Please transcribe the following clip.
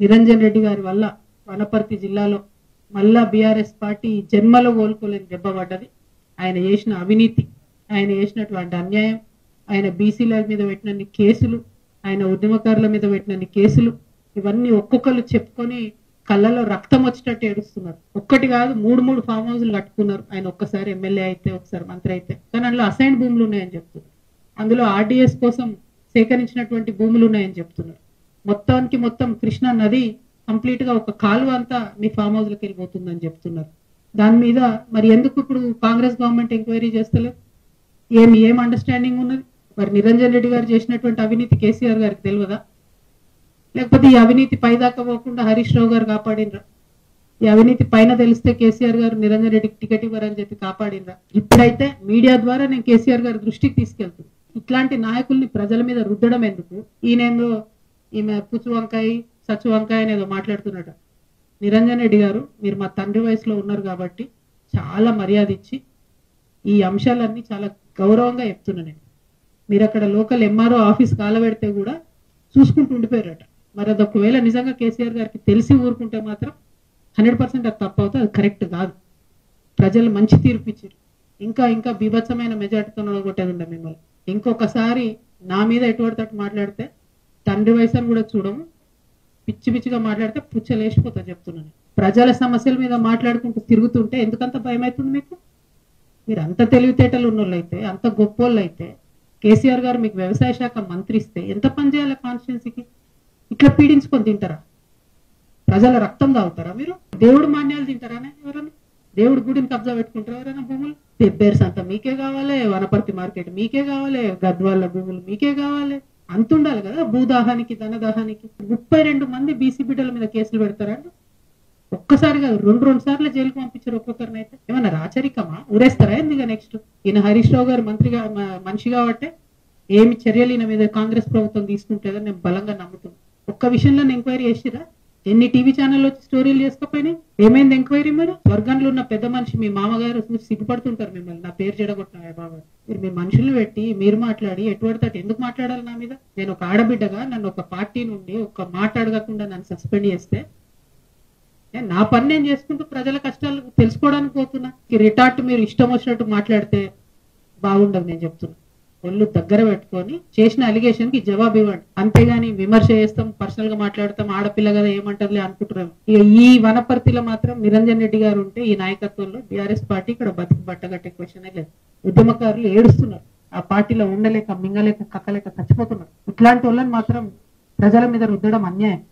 నిరంజన్ రెడ్డి గారి వల్ల వనపర్తి జిల్లాలో మళ్ళా బీఆర్ఎస్ పార్టీ జన్మలో కోలుకోలేని దెబ్బ పడ్డది. ఆయన చేసిన అవినీతి, ఆయన చేసినటువంటి అన్యాయం, ఆయన బీసీల మీద పెట్టినన్ని కేసులు, ఆయన ఉద్యమకారుల మీద పెట్టినన్ని కేసులు, ఇవన్నీ ఒక్కొక్కరు చెప్పుకొని కళ్ళలో రక్తం వచ్చేటట్టు ఏడుస్తున్నారు. ఒక్కటి కాదు, మూడు ఫామ్ హౌస్లు కట్టుకున్నారు. ఆయన ఒక్కసారి ఎమ్మెల్యే అయితే, ఒకసారి మంత్రి అయితే. కానీ అందులో అసైన్ భూములు ఉన్నాయని చెప్తున్నారు. అందులో ఆర్డీఎస్ కోసం సేకరించినటువంటి భూములు ఉన్నాయని చెప్తున్నారు. మొత్తం కృష్ణా నది కంప్లీట్ గా ఒక కాలువ అంతా మీ ఫామ్ హౌస్ లకు వెళ్ళిపోతుందని చెప్తున్నారు. దాని మీద మరి ఎందుకు ఇప్పుడు కాంగ్రెస్ గవర్నమెంట్ ఎంక్వైరీ చేస్తలేదు? ఏం అండర్స్టాండింగ్ ఉన్నది? మరి నిరంజన్ రెడ్డి గారు చేసినటువంటి అవినీతి కేసీఆర్ గారికి తెలియదా? లేకపోతే ఈ అవినీతి పైదాకా పోకుండా హరీష్ రావు గారు కాపాడినరా? ఈ అవినీతి పైన తెలిస్తే కేసీఆర్ గారు నిరంజన్ రెడ్డికి టికెట్ ఇవ్వరని చెప్పి కాపాడినరా? ఇప్పుడైతే మీడియా ద్వారా నేను కేసీఆర్ గారి దృష్టికి తీసుకెళ్తున్నాను. ఇట్లాంటి నాయకుల్ని ప్రజల మీద రుద్దడం ఎందుకు? ఈమె పుచ్చు వంకాయ సచ్చు వంకాయ అనేదో మాట్లాడుతున్నట. నిరంజన్ రెడ్డి గారు, మీరు మా తండ్రి వయసులో ఉన్నారు కాబట్టి చాలా మర్యాద ఇచ్చి ఈ అంశాలన్నీ చాలా గౌరవంగా చెప్తున్నా నేను. మీరు అక్కడ లోకల్ ఎంఆర్ఓ ఆఫీస్ కాలబెడితే కూడా చూసుకుంటూ ఉండిపోయారట. మరి అది ఒకవేళ నిజంగా కేసీఆర్ గారికి తెలిసి ఊరుకుంటే మాత్రం 100% అది తప్పు అవుతుంది, అది కరెక్ట్ కాదు. ప్రజలు మంచి తీర్పు ఇచ్చారు. ఇంకా బీభత్సమైన మెజార్టీతో కొట్టేది ఉండే మిమ్మల్ని. ఇంకొకసారి నా మీద ఎటువంటి తట్టు మాట్లాడితే తండ్రి వయసు అని కూడా చూడము, పిచ్చిగా మాట్లాడితే పుచ్చలేసిపోతా చెప్తున్నాను. ప్రజల సమస్యల మీద మాట్లాడుకుంటూ తిరుగుతుంటే ఎందుకంత భయం అవుతుంది మీకు? మీరు అంత తెలివితేటలు ఉన్నోళ్ళు అయితే, అంత గొప్పోళ్ళు అయితే, కేసీఆర్ గారు మీకు వ్యవసాయ శాఖ మంత్రి ఇస్తే ఎంత పని చేయాలి కాన్స్టిట్యున్సీకి? ఇట్లా పీడించుకొని తింటారా? ప్రజల రక్తం తాగుతారా మీరు? దేవుడు మాన్యాలు తింటారా? ఎవరైనా దేవుడి గుడిని కబ్జా పెట్టుకుంటారా? ఎవరైనా భూములు? పెబ్బేర్స్ అంతా మీకే కావాలి, వనపర్తి మార్కెట్ మీకే కావాలి, గద్వాళ్ళ భూములు మీకే కావాలి. అంత ఉండాలి కదా భూదాహానికి, ధనదాహానికి. 32 మంది బీసీ బిడ్డల మీద కేసులు పెడతారండి. ఒక్కసారి కాదు, రెండు సార్లు జైలుకు పంపించారు ఒక్కొక్కరిని. అయితే ఏమన్నా రాచరికమా? ఊరేస్తారా ఎందుకు? నెక్స్ట్ ఈయన హరీష్ రావు గారు మనిషి కాబట్టి ఏమి చర్యలు ఈయన మీద కాంగ్రెస్ ప్రభుత్వం తీసుకుంటుందని నేను బలంగా నమ్ముతున్నాను. ఒక్క విషయంలో ఎంక్వైరీ చేసిరా? ఎన్ని టీవీ ఛానల్లో వచ్చి స్టోరీలు చేసుకోపోయినాయి? ఏమైంది ఎంక్వైరీ? మరి స్వర్గంలో ఉన్న పెద్ద మనిషి మీ మామగారు చూసి సిగ్గుపడుతుంటారు మిమ్మల్ని. నా పేరు చెడగొట్టినా బాబా, మీరు మీ మనుషులు పెట్టి మీరు మాట్లాడి ఎటువంటి ఎందుకు మాట్లాడాలి నా మీద? నేను ఒక ఆడబిడ్డగా నన్ను ఒక పార్టీ నుండి ఒక మాట అడగకుండా నన్ను సస్పెండ్ చేస్తే నా పని నేను చేసుకుంటూ ప్రజల కష్టాలు తెలుసుకోవడానికి పోతున్నా. రిటార్ట్ మీరు ఇష్టం వచ్చినట్టు మాట్లాడితే బాగుండదు. నేను చెప్తున్నా, ఒళ్ళు దగ్గర పెట్టుకొని చేసిన అలిగేషన్ కి జవాబు ఇవ్వండి. అంతేగాని విమర్శ చేస్తాం, పర్సనల్ గా మాట్లాడతాం, ఆడపిల్ల కదా ఏమంటారులే అనుకుంటున్నాం. ఇక ఈ వనపర్తిలో మాత్రం నిరంజన్ రెడ్డి గారు ఉంటే ఈ నాయకత్వంలో బీఆర్ఎస్ పార్టీ ఇక్కడ బతికి బట్టగట్టే క్వశ్చనే లేదు. ఉద్యమకారులు ఏడుస్తున్నారు, ఆ పార్టీలో ఉండలేక మింగలేక కక్కలేక చచ్చిపోతున్నారు. ఇట్లాంటి వాళ్ళని మాత్రం ప్రజల మీద రుద్దడం అన్యాయం.